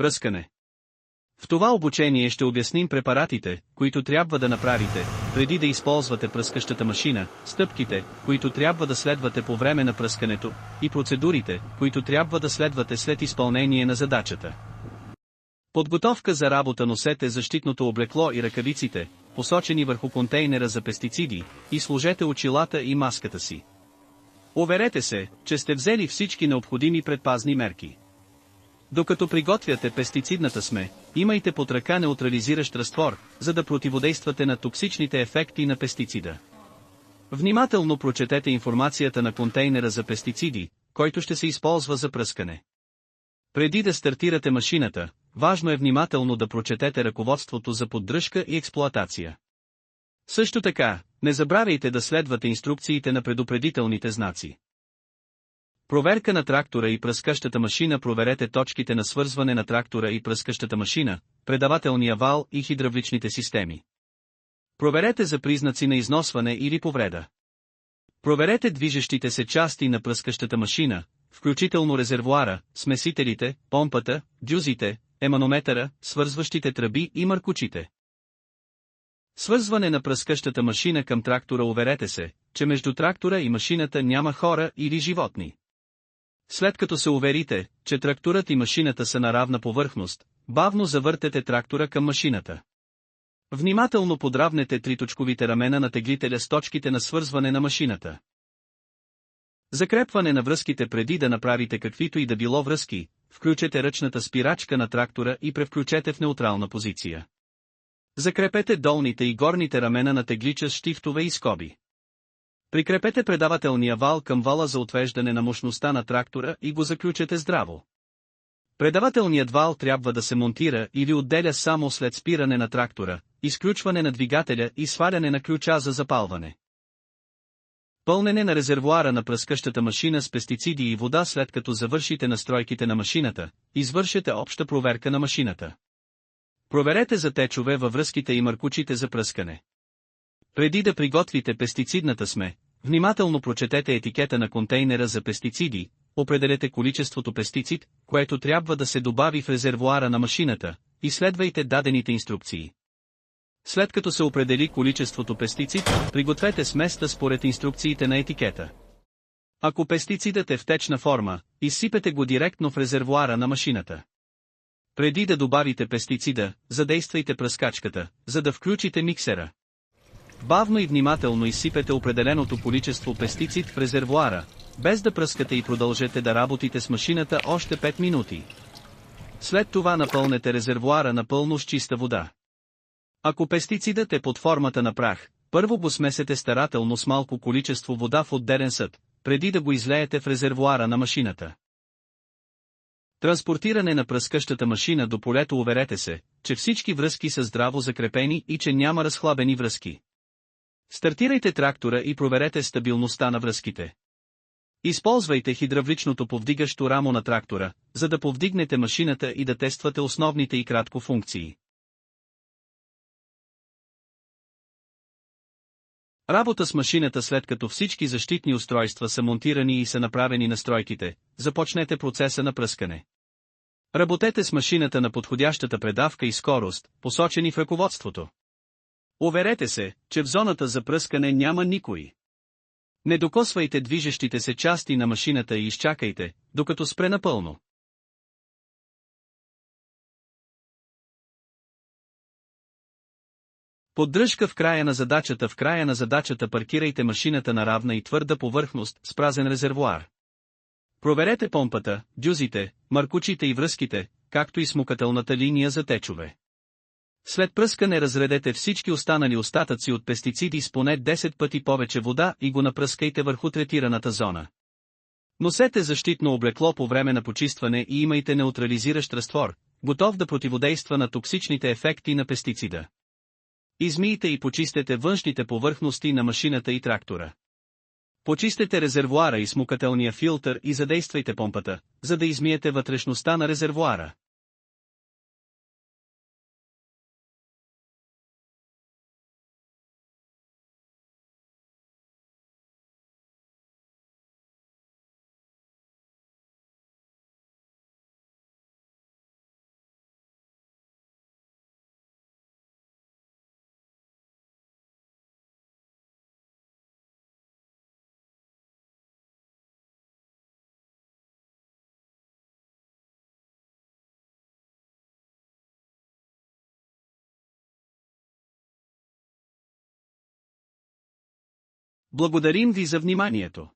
Пръскане. В това обучение ще обясним препаратите, които трябва да направите, преди да използвате пръскащата машина, стъпките, които трябва да следвате по време на пръскането, и процедурите, които трябва да следвате след изпълнение на задачата. Подготовка за работа. Носете защитното облекло и ръкавиците, посочени върху контейнера за пестициди, и сложете очилата и маската си. Уверете се, че сте взели всички необходими предпазни мерки. Докато приготвяте пестицидната смес, имайте под ръка неутрализиращ разтвор, за да противодействате на токсичните ефекти на пестицида. Внимателно прочетете информацията на контейнера за пестициди, който ще се използва за пръскане. Преди да стартирате машината, важно е внимателно да прочетете ръководството за поддръжка и експлоатация. Също така, не забравяйте да следвате инструкциите на предупредителните знаци. Проверка на трактора и пръскащата машина. Проверете точките на свързване на трактора и пръскащата машина, предавателния вал и хидравличните системи. Проверете за признаци на износване или повреда. Проверете движещите се части на пръскащата машина, включително резервоара, смесителите, помпата, дюзите, еманометъра, свързващите тръби и маркучите. Свързване на пръскащата машина към трактора. Уверете се, че между трактора и машината няма хора или животни. След като се уверите, че тракторът и машината са на равна повърхност, бавно завъртете трактора към машината. Внимателно подравнете триточковите рамена на теглителя с точките на свързване на машината. Закрепване на връзките. Преди да направите каквито и да било връзки, включете ръчната спирачка на трактора и превключете в неутрална позиция. Закрепете долните и горните рамена на теглича с щифтове и скоби. Прикрепете предавателния вал към вала за отвеждане на мощността на трактора и го заключете здраво. Предавателният вал трябва да се монтира или отделя само след спиране на трактора, изключване на двигателя и сваляне на ключа за запалване. Пълнене на резервоара на пръскащата машина с пестициди и вода. След като завършите настройките на машината, извършете обща проверка на машината. Проверете за течове във връзките и маркучите за пръскане. Преди да приготвите пестицидната смес, внимателно прочетете етикета на контейнера за пестициди, определете количеството пестицид, което трябва да се добави в резервоара на машината, и следвайте дадените инструкции. След като се определи количеството пестицид, пригответе сместа според инструкциите на етикета. Ако пестицидът е в течна форма, изсипете го директно в резервоара на машината. Преди да добавите пестицида, задействайте пръскачката, за да включите миксера. Бавно и внимателно изсипете определеното количество пестицид в резервоара, без да пръскате, и продължете да работите с машината още 5 минути. След това напълнете резервоара напълно с чиста вода. Ако пестицидът е под формата на прах, първо го смесете старателно с малко количество вода в отделен съд, преди да го излеете в резервоара на машината. Транспортиране на пръскащата машина до полето. Уверете се, че всички връзки са здраво закрепени и че няма разхлабени връзки. Стартирайте трактора и проверете стабилността на връзките. Използвайте хидравличното повдигащо рамо на трактора, за да повдигнете машината и да тествате основните и кратко функции. Работа с машината. След като всички защитни устройства са монтирани и са направени настройките, започнете процеса на пръскане. Работете с машината на подходящата предавка и скорост, посочени в ръководството. Уверете се, че в зоната за пръскане няма никой. Не докосвайте движещите се части на машината и изчакайте, докато спре напълно. Поддръжка в края на задачата. В края на задачата паркирайте машината на равна и твърда повърхност с празен резервоар. Проверете помпата, дюзите, маркучите и връзките, както и смукателната линия за течове. След пръскане разредете всички останали остатъци от пестициди с поне 10 пъти повече вода и го напръскайте върху третираната зона. Носете защитно облекло по време на почистване и имайте неутрализиращ разтвор, готов да противодейства на токсичните ефекти на пестицида. Измийте и почистете външните повърхности на машината и трактора. Почистете резервоара и смукателния филтър и задействайте помпата, за да измиете вътрешността на резервоара. Благодарим ви за вниманието.